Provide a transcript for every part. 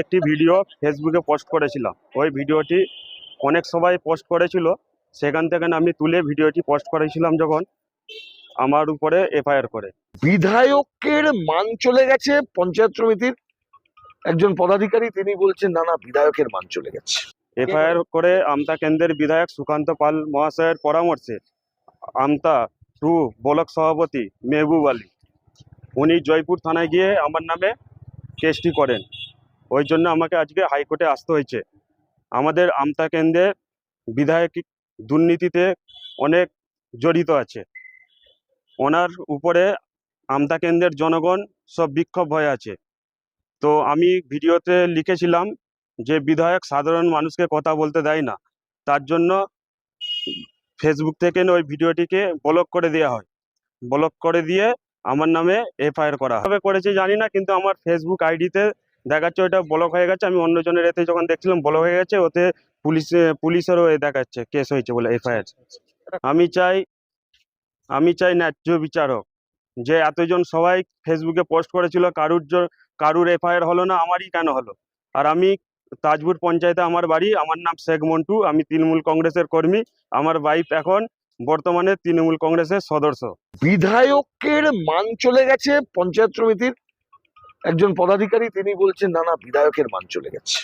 একটি ভিডিও ফেসবুকে পোস্ট করেছিলাম। ওই ভিডিওটি অনেক সবাই পোস্ট করেছিল, সেখান থেকে আমি তুলে ভিডিওটি পোস্ট করেছিলাম, যখন আমার উপরে এফআইআর করে। বিধায়কের মান চলে গেছে পঞ্চায়েত সমিতির একজন পদাধিকারী, তিনি বলছেন না না বিধায়কের মান চলে গেছে। এফআইআর করে আমতা কেন্দ্রের বিধায়ক সুকান্ত পাল মহাশয়ের পরামর্শে আমতা 2 ব্লক সভাপতি মেহবুব আলী উনি জয়পুর থানায় গিয়ে আমার নামে কেসটি করেন। ওই জন্য আমাকে আজকে হাইকোর্টে আসতে হয়েছে। আমাদের আমতা কেন্দ্রের বিধায়ক দুর্নীতিতে অনেক জড়িত আছে। ওনার উপরে আমতা কেন্দ্রের জনগণ সব বিক্ষোভ হয়ে আছে। তো আমি ভিডিওতে লিখেছিলাম যে বিধায়ক সাধারণ মানুষকে কথা বলতে দেয় না, তার জন্য ফেসবুক থেকে ওই ভিডিওটিকে ব্লক করে দেওয়া হয়। ব্লক করে দিয়ে আমার নামে এফআইআর করা হবে করেছি জানি না, কিন্তু আমার ফেসবুক আইডিতে দেখাচ্ছে ওইটা ব্লক হয়ে গেছে। আমি অন্যজনের এতে যখন দেখছিলাম ব্লক হয়ে গেছে, ওতে পুলিশেরও দেখাচ্ছে কেস হয়েছে বলে এফআইআর। আমি চাই ন্যায্য বিচারক। যে এতজন সবাই ফেসবুকে পোস্ট করেছিল, কারুর এফআইআর হলো না, আমারই কেন হলো? আর আমি তাজপুর পঞ্চায়েতে আমার বাড়ি, আমার নাম শেখ মন্টু, আমি তৃণমূল কংগ্রেসের কর্মী। আমার ওয়াইফ এখন বর্তমানে তৃণমূল কংগ্রেসের সদস্য। বিধায়কের মান চলে গেছে পঞ্চায়েত সমিতির একজন পদাধিকারী, তিনি বলছেন না না বিধায়কের মান চলে গেছে।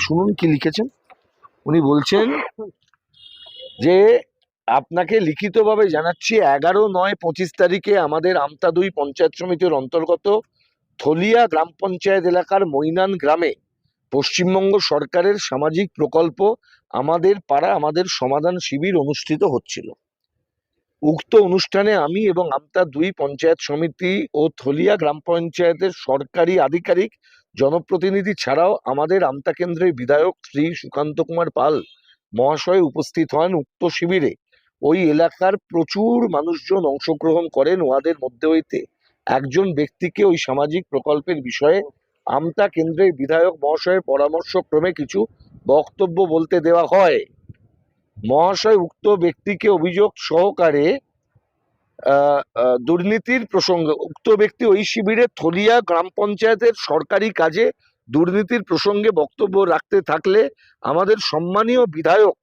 শুনুন কি লিখেছেন। উনি বলছেন যে আপনাকে লিখিতভাবে জানাচ্ছি 11/9/25 তারিখে আমাদের আমতা 2 পঞ্চায়েত সমিতির অন্তর্গত থলিয়া গ্রাম পঞ্চায়েত এলাকার মৈনান গ্রামে পশ্চিমবঙ্গ সরকারের সামাজিক প্রকল্প আমাদের পাড়া আমাদের সমাধান শিবির অনুষ্ঠিত হচ্ছিল। উক্ত অনুষ্ঠানে আমি এবং আমতা 2 পঞ্চায়েত সমিতি ও থলিয়া গ্রাম পঞ্চায়েতের সরকারি আধিকারিক জনপ্রতিনিধি ছাড়াও আমাদের আমতা কেন্দ্রের বিধায়ক শ্রী সুকান্ত কুমার পাল মহাশয় উপস্থিত হন। উক্ত শিবিরে ওই এলাকার প্রচুর মানুষজন অংশগ্রহণ করেন। ওদের মধ্যে হইতে একজন ব্যক্তিকে ওই সামাজিক প্রকল্পের বিষয়ে আমতা কেন্দ্রের বিধায়ক মহাশয়ের পরামর্শক্রমে কিছু বক্তব্য বলতে দেওয়া হয়। মহাশয় উক্ত ব্যক্তিকে অভিযোগ সহকারে দুর্নীতির প্রসঙ্গে উক্ত ব্যক্তি ওই শিবিরে থলিয়া গ্রাম পঞ্চায়েতের সরকারি কাজে দুর্নীতির প্রসঙ্গে বক্তব্য রাখতে থাকলে আমাদের সম্মানীয় বিধায়ক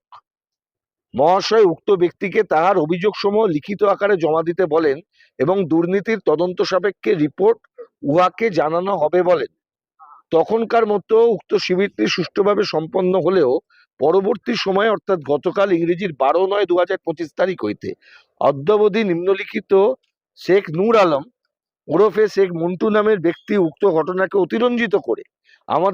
মহাশয় উক্ত ব্যক্তিকে তাহার অভিযোগ সমূহ লিখিত আকারে জমা দিতে বলেন এবং দুর্নীতির তদন্ত সাপেক্ষে রিপোর্ট উহাকে জানানো হবে বলেন। তখনকার মতো উক্ত শিবিরটি সুষ্ঠুভাবে সম্পন্ন হলেও পরবর্তী সময়ে অর্থাৎ গতকাল ইংরেজির 12/9/2025 তারিখ হইতে অদ্যাবধি নিম্নলিখিত শেখ নূর আলম ওরফে শেখ মন্টু নামের ব্যক্তি উক্ত ঘটনাকে অতিরঞ্জিত করে আমাদের